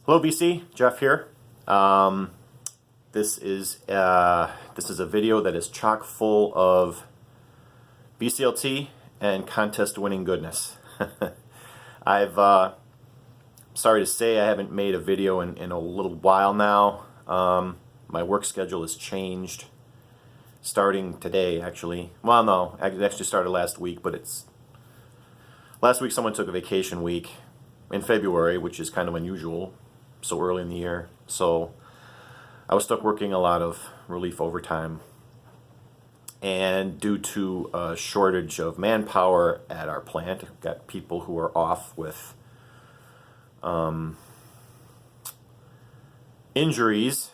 Hello, VC. Jeff here. This is a video that is chock full of VCLT and contest-winning goodness. Sorry to say I haven't made a video in a little while now. My work schedule has changed starting today, actually. Well, no, it actually started last week, but last week someone took a vacation week in February, which is kind of unusual, so early in the year. So I was stuck working a lot of relief overtime, and due to a shortage of manpower at our plant, I've got people who are off with injuries.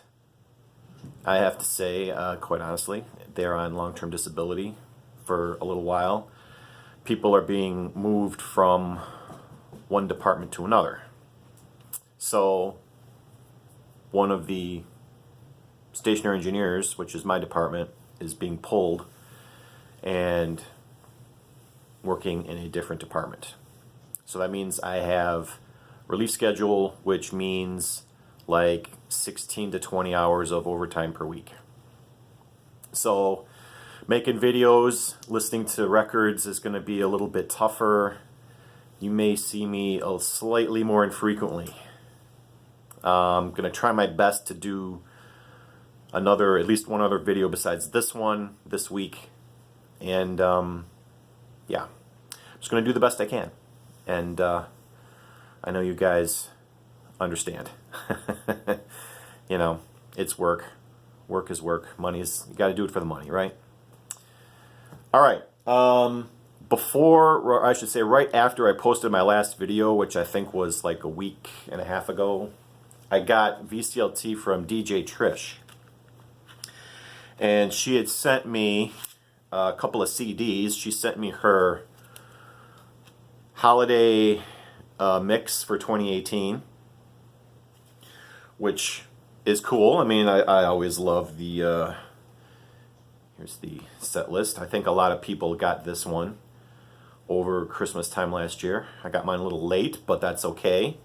I have to say, quite honestly, they're on long-term disability for a little while. People are being moved from one department to another. So one of the stationary engineers, which is my department, is being pulled and working in a different department. So that means I have relief schedule, which means like 16 to 20 hours of overtime per week. So making videos, listening to records is going to be a little bit tougher. You may see me slightly more infrequently. I'm going to try my best to do at least one other video besides this one this week. And yeah, I'm just going to do the best I can. And I know you guys understand. You know, it's work. Work is work. You got to do it for the money, right? All right. Or I should say right after I posted my last video, which I think was like a week and a half ago, I got VCLT from DJ Trish. And she had sent me a couple of CDs. She sent me her holiday mix for 2018, which is cool. I mean, I always love the, here's the set list. I think a lot of people got this one over Christmas time last year. I got mine a little late, but that's okay.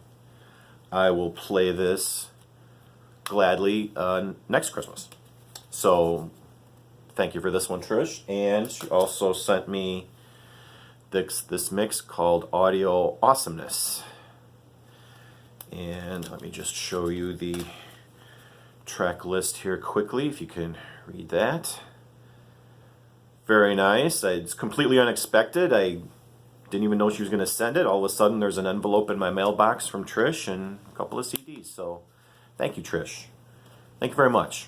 I will play this gladly next Christmas. So thank you for this one, Trish. And she also sent me this mix called Audio Awesomeness. And let me just show you the track list here quickly, if you can read that. Very nice. It's completely unexpected. I didn't even know she was going to send it. All of a sudden, there's an envelope in my mailbox from Trish and a couple of CDs. So, thank you, Trish. Thank you very much.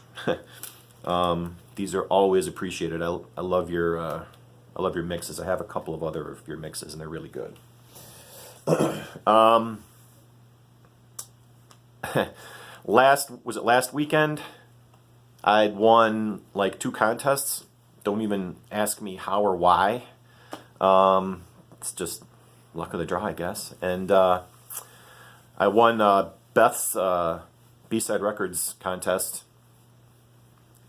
These are always appreciated. I love your mixes. I have a couple of other of your mixes, and they're really good. Last weekend? I'd won like 2 contests. Don't even ask me how or why. It's just luck of the draw, I guess. And I won Beth's B-Side Records contest.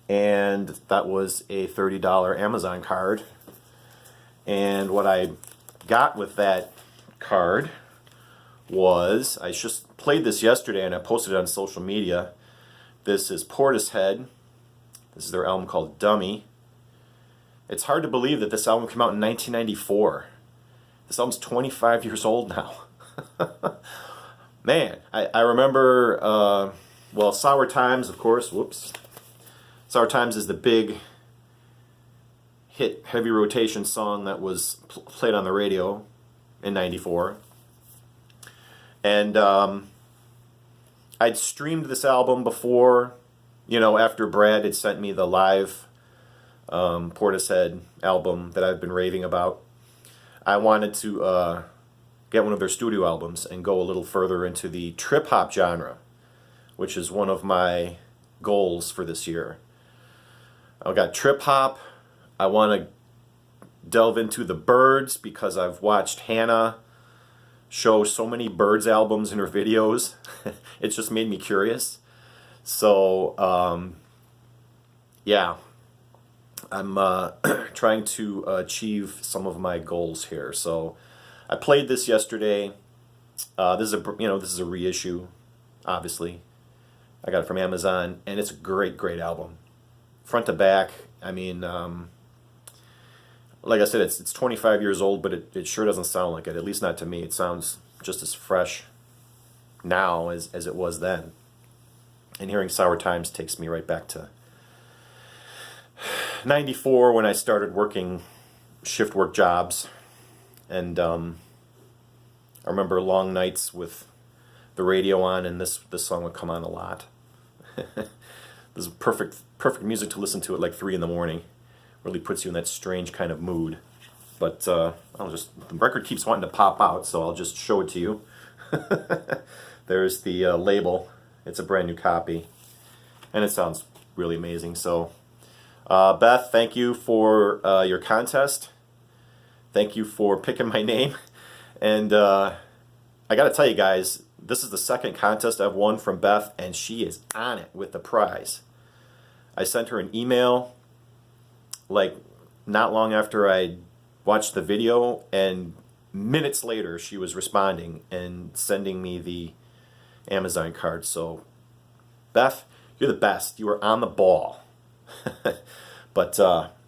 And that was a $30 Amazon card. And what I got with that card was, I just played this yesterday and I posted it on social media. This is Portishead. This is their album called Dummy. It's hard to believe that this album came out in 1994. This album's 25 years old now. Man, I remember, well, Sour Times, of course, whoops. Sour Times is the big hit heavy rotation song that was played on the radio in 94. And I'd streamed this album before, after Brad had sent me the live Portishead album that I've been raving about. I wanted to get one of their studio albums and go a little further into the trip-hop genre, which is one of my goals for this year. I've got trip-hop. I want to delve into the Byrds because I've watched Hannah show so many Byrds albums in her videos. It's just made me curious. So, yeah. I'm trying to achieve some of my goals here. So I played this yesterday. This is a reissue obviously. I got it from Amazon, and it's a great, great album. Front to back, I mean, like I said, it's 25 years old, but it sure doesn't sound like it, at least not to me. It sounds just as fresh now as it was then. And hearing Sour Times takes me right back to 94 when I started working shift work jobs. And I remember long nights with the radio on, and this song would come on a lot. This is perfect music to listen to at like 3 in the morning. Really puts you in that strange kind of mood. But the record keeps wanting to pop out, so I'll just show it to you. There's the label. It's a brand new copy, and it sounds really amazing. So, Beth, thank you for your contest. Thank you for picking my name. And I got to tell you guys, this is the second contest I've won from Beth, and she is on it with the prize. I sent her an email like not long after I watched the video, and minutes later she was responding and sending me the Amazon card. So Beth, you're the best. You are on the ball. But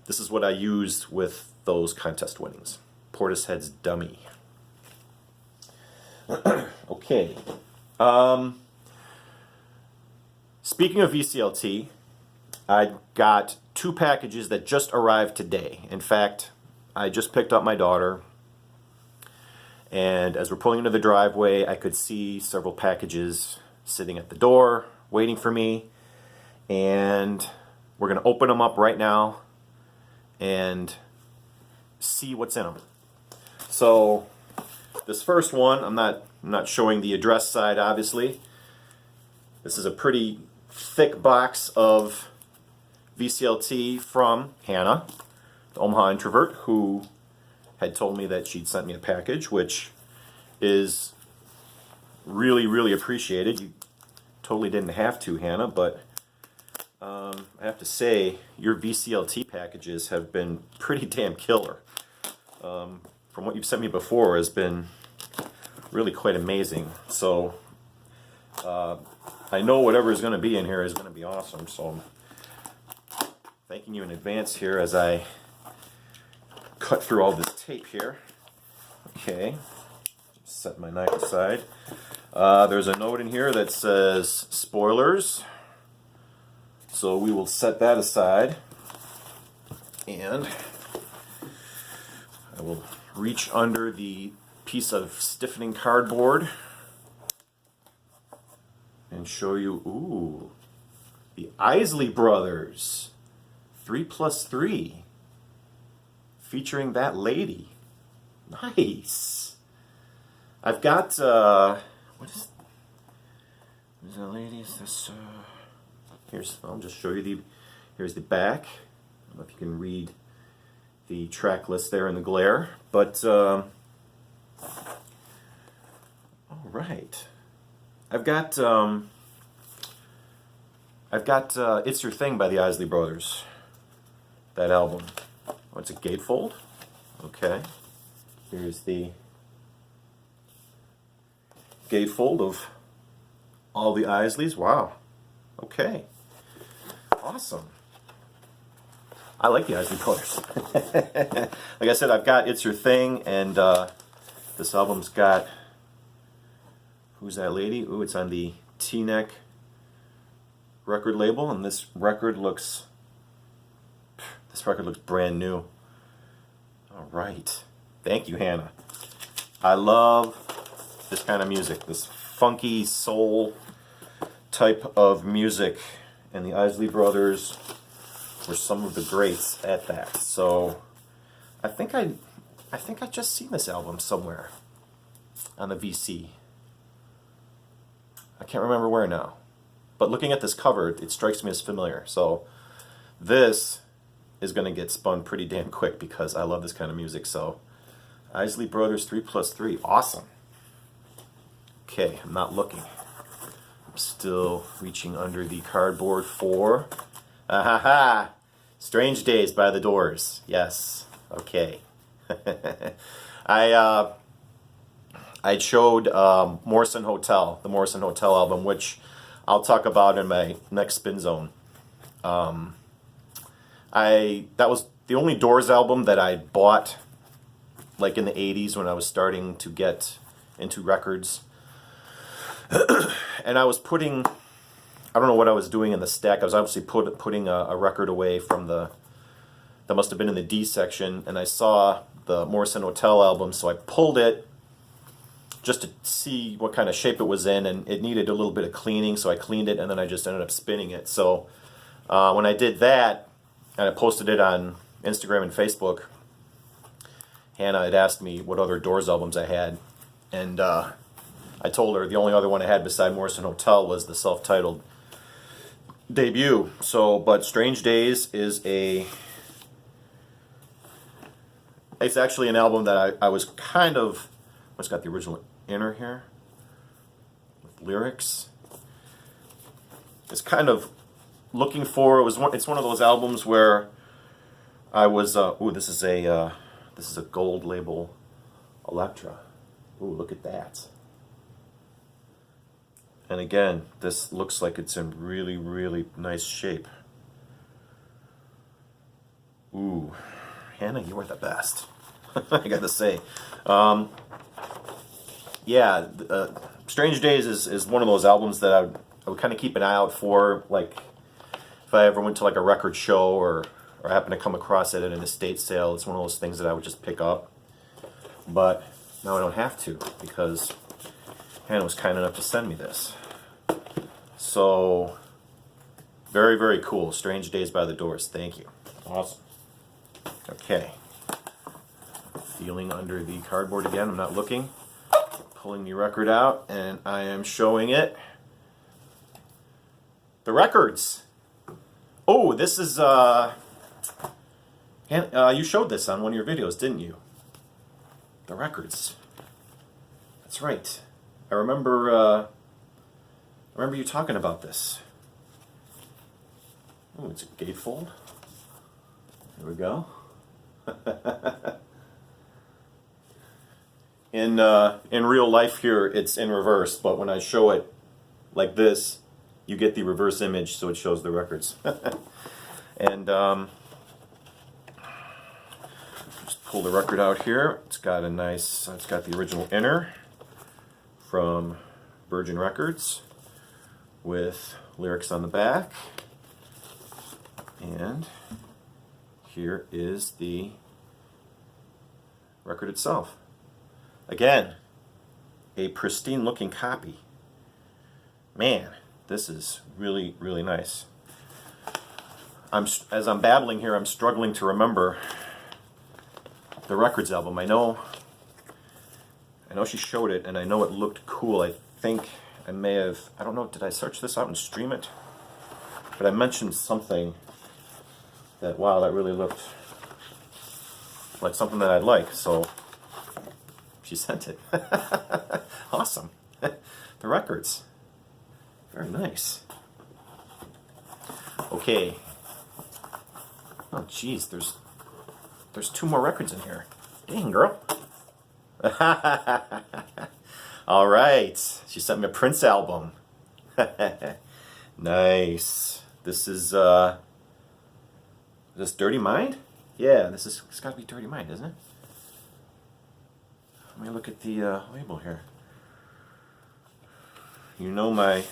this is what I used with those contest winnings. Portishead's Dummy. Okay. Speaking of VCLT, I got 2 packages that just arrived today. In fact, I just picked up my daughter, and as we're pulling into the driveway, I could see several packages sitting at the door waiting for me, and we're going to open them up right now and see what's in them. So this first one, I'm not showing the address side, obviously. This is a pretty thick box of VCLT from Hannah, the Omaha Introvert, who had told me that she'd sent me a package, which is really, really appreciated. You totally didn't have to, Hannah, but I have to say, your VCLT packages have been pretty damn killer. From what you've sent me before has been really quite amazing. So I know whatever is going to be in here is going to be awesome. So I'm thanking you in advance here as I cut through all this tape here. Okay, set my knife aside. There's a note in here that says spoilers. So we will set that aside. And I will reach under the piece of stiffening cardboard and show you, ooh, the Isley Brothers 3+3 featuring that lady. Nice. I've got what is the lady? Is this I'll just show you here's the back. I don't know if you can read the track list there in the glare, but all right. I've got It's Your Thing by the Isley Brothers. That album. Oh, it's a gatefold. Okay. Here's the gatefold of all the Isleys. Wow. Okay. Awesome. I like the Isley Brothers. Like I said, I've got It's Your Thing, and this album's got, who's that lady? Ooh, it's on the T-Neck record label, and this record looks brand new. All right. Thank you, Hannah. I love this kind of music, this funky soul type of music, and the Isley Brothers were some of the greats at that. So I think I just seen this album somewhere on the VC. I can't remember where now, but looking at this cover, it strikes me as familiar. So this is going to get spun pretty damn quick because I love this kind of music. So Isley Brothers 3+3, awesome. Okay, I'm not looking. I'm still reaching under the cardboard for Strange Days by the Doors. Yes. Okay. I I showed Morrison Hotel, the Morrison Hotel album, which I'll talk about in my next Spin Zone. That was the only Doors album that I bought like in the 80s when I was starting to get into records. And I was putting, I don't know what I was doing in the stack. I was obviously putting a record away from that must have been in the D section, and I saw the Morrison Hotel album, so I pulled it just to see what kind of shape it was in, and it needed a little bit of cleaning, so I cleaned it, and then I just ended up spinning it. So when I did that, and I posted it on Instagram and Facebook, Hannah had asked me what other Doors albums I had, and I told her the only other one I had beside Morrison Hotel was the self-titled debut. So, but Strange Days is it's actually an album that I was kind of, it's got the original inner here with lyrics. It's kind of looking for, it's one of those albums where I was, this is a gold label Electra. Ooh, look at that. And again, this looks like it's in really, really nice shape. Ooh, Hannah, you are the best. I gotta say. Yeah, Strange Days is one of those albums that I would kind of keep an eye out for, like if I ever went to like a record show or happened to come across it at an estate sale. It's one of those things that I would just pick up. But now I don't have to, because Hannah was kind enough to send me this. So, very, very cool. Strange Days by the Doors. Thank you. Awesome. Okay. Feeling under the cardboard again. I'm not looking. Pulling the record out, and I am showing it. The records. Oh, this is, you showed this on one of your videos, didn't you? The records. That's right. I remember you talking about this. Oh, it's a gatefold. There we go. In real life here, it's in reverse, but when I show it like this, you get the reverse image, so it shows the records. And just pull the record out here. It's got the original inner from Virgin Records with lyrics on the back. And here is the record itself. Again, a pristine looking copy. Man, this is really, really nice. As I'm babbling here, I'm struggling to remember the records album. I know she showed it, and I know it looked cool. I think I may have, I don't know, did I search this out and stream it? But I mentioned something that, wow, that really looked like something that I'd like, so she sent it. Awesome. The records. Very nice. Okay. Oh, geez, there's 2 more records in here. Dang, girl. All right. She sent me a Prince album. Nice. This is this Dirty Mind? Yeah, it's got to be Dirty Mind, isn't it? Let me look at the label here. You know, my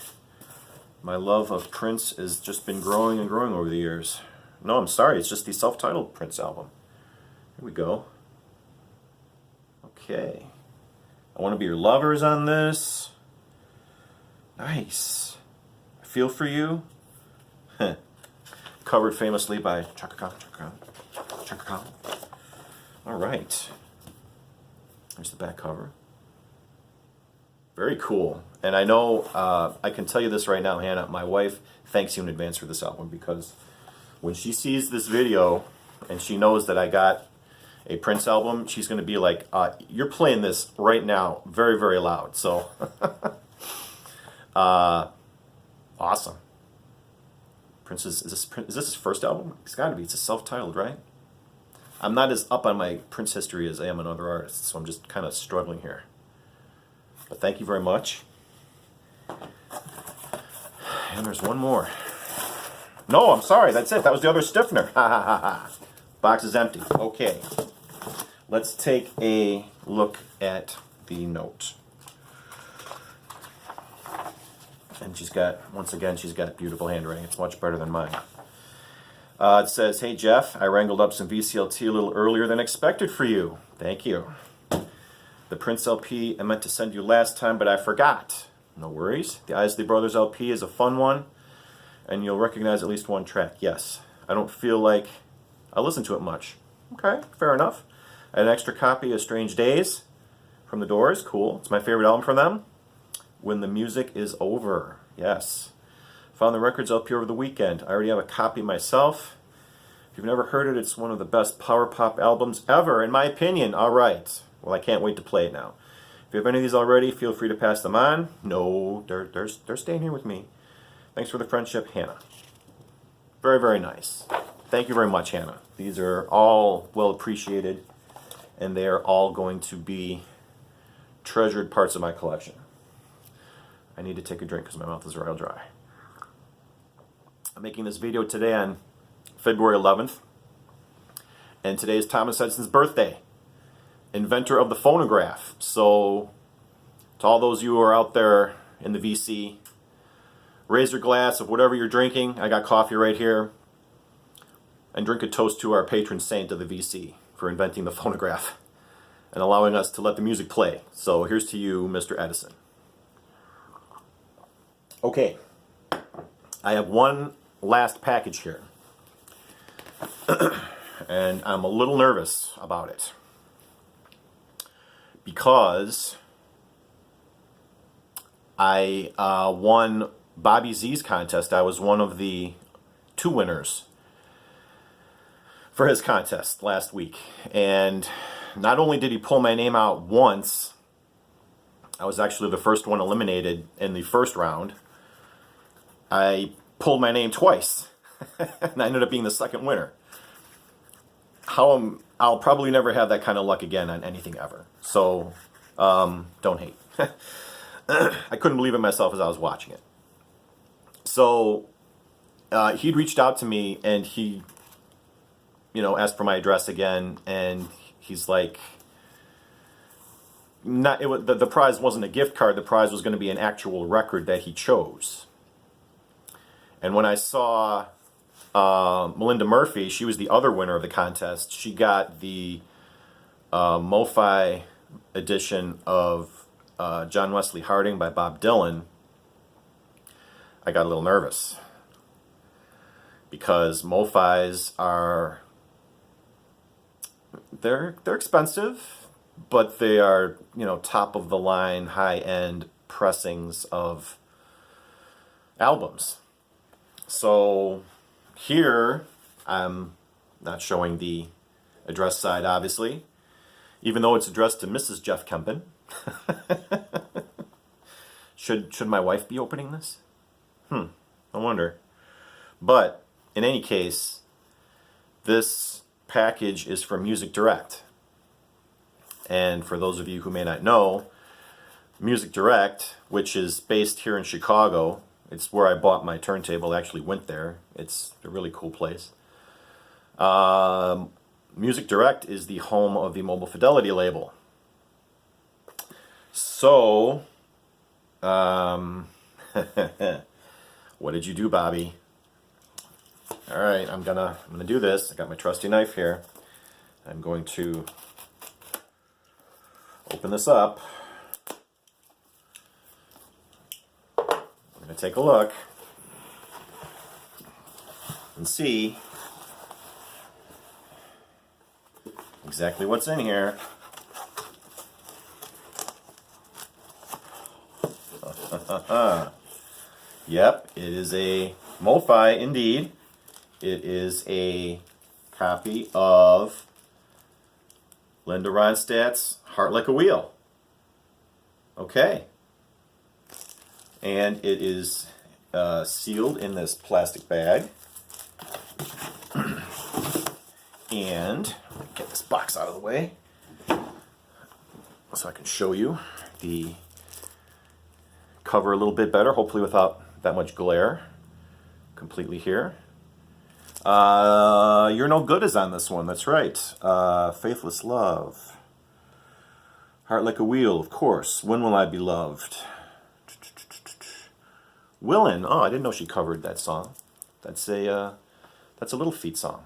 love of Prince has just been growing and growing over the years. No, I'm sorry, it's just the self-titled Prince album. Here we go. Okay. I Want to Be Your Lovers on this. Nice. I Feel For You. Covered famously by Chaka Khan. All right. There's the back cover. Very cool. And I know, I can tell you this right now, Hannah, my wife thanks you in advance for this album, because when she sees this video and she knows that I got a Prince album, she's going to be like, you're playing this right now very, very loud. So, awesome. Prince is this his first album? It's got to be. It's a self-titled, right? I'm not as up on my Prince history as I am on other artists, so I'm just kind of struggling here. But thank you very much. And there's one more. No, I'm sorry. That's it. That was the other stiffener. Ha ha ha ha. Box is empty. Okay. Let's take a look at the note. And she's got, once again, she's got beautiful handwriting. It's much better than mine. It says, "Hey Jeff, I wrangled up some VCLT a little earlier than expected for you. Thank you. The Prince LP I meant to send you last time, but I forgot. No worries. The Isley Brothers LP is a fun one, and you'll recognize at least one track. Yes. I don't feel like I listen to it much. Okay, fair enough. I had an extra copy of Strange Days from The Doors. Cool. It's my favorite album from them. When the Music Is Over. Yes. Found the records LP over the weekend. I already have a copy myself. If you've never heard it, it's one of the best power pop albums ever, in my opinion. All right. Well, I can't wait to play it now. If you have any of these already, feel free to pass them on. No, they're staying here with me. Thanks for the friendship, Hannah." Very, very nice. Thank you very much, Hannah. These are all well appreciated, and they are all going to be treasured parts of my collection. I need to take a drink because my mouth is real dry. I'm making this video today on February 11th, and today is Thomas Edison's birthday, inventor of the phonograph. So, to all those of you who are out there in the VC, raise your glass of whatever you're drinking. I got coffee right here. And drink a toast to our patron saint of the VC for inventing the phonograph and allowing us to let the music play. So here's to you, Mr. Edison. Okay, I have one last package here, and I'm a little nervous about it because I won Bobby Z's contest. I was one of the 2 winners for his contest last week, and not only did he pull my name out once, I was actually the first one eliminated in the first round. I pulled my name twice, and I ended up being the second winner. I'll probably never have that kind of luck again on anything ever. So, don't hate. I couldn't believe it myself as I was watching it. So, he'd reached out to me, and he, asked for my address again, and he's like, the prize wasn't a gift card. The prize was going to be an actual record that he chose. And when I saw Melinda Murphy, she was the other winner of the contest. She got the MoFi edition of John Wesley Harding by Bob Dylan. I got a little nervous because MoFis are they're expensive, but they are top of the line, high end pressings of albums. So here, I'm not showing the address side, obviously, even though it's addressed to Mrs. Jeff Kempen. Should my wife be opening this? I wonder. But in any case, this package is from Music Direct. And for those of you who may not know, Music Direct, which is based here in Chicago, it's where I bought my turntable. I actually went there. It's a really cool place. Music Direct is the home of the Mobile Fidelity label. So, what did you do, Bobby? All right, I'm gonna do this. I got my trusty knife here. I'm going to open this up. I'm going to take a look and see exactly what's in here. Yep, it is a MoFi indeed. It is a copy of Linda Ronstadt's Heart Like a Wheel. Okay. And it is sealed in this plastic bag. And get this box out of the way so I can show you the cover a little bit better, hopefully without that much glare. Completely here. You're No Good is on this one, that's right. Faithless Love. Heart Like a Wheel, of course. When Will I Be Loved? Willin'. Oh, I didn't know she covered that song. That's a Little Feat song.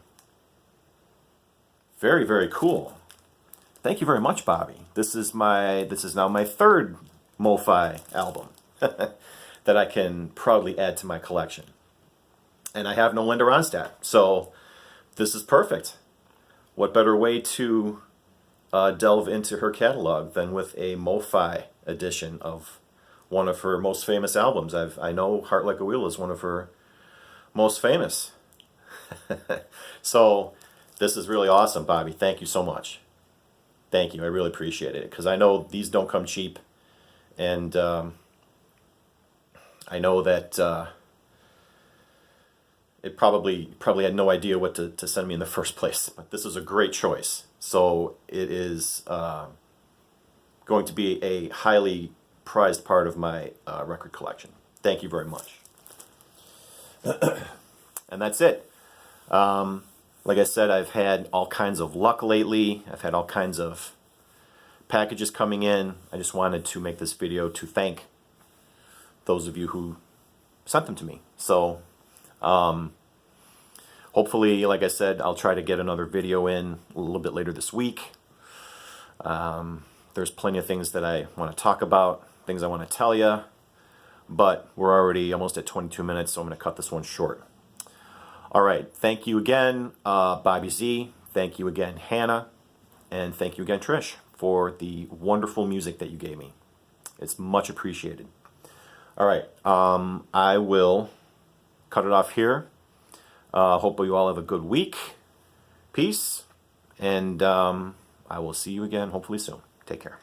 Very, very cool. Thank you very much, Bobby. This is now my third MoFi album that I can proudly add to my collection. And I have no Linda Ronstadt, so this is perfect. What better way to delve into her catalog than with a MoFi edition of one of her most famous albums. I know Heart Like a Wheel is one of her most famous. So this is really awesome, Bobby. Thank you so much. Thank you. I really appreciate it, because I know these don't come cheap, and I know that it probably had no idea what to send me in the first place. But this is a great choice. So it is going to be a highly prized part of my record collection. Thank you very much. And that's it. Like I said, I've had all kinds of luck lately. I've had all kinds of packages coming in. I just wanted to make this video to thank those of you who sent them to me. So hopefully, like I said, I'll try to get another video in a little bit later this week. There's plenty of things that I want to talk about, things I want to tell you, but we're already almost at 22 minutes, so I'm going to cut this one short. All right, thank you again, Bobby Z. Thank you again, Hannah. And thank you again, Trish, for the wonderful music that you gave me. It's much appreciated. All right, I will cut it off here. Hopefully you all have a good week. Peace. And I will see you again hopefully soon. Take care.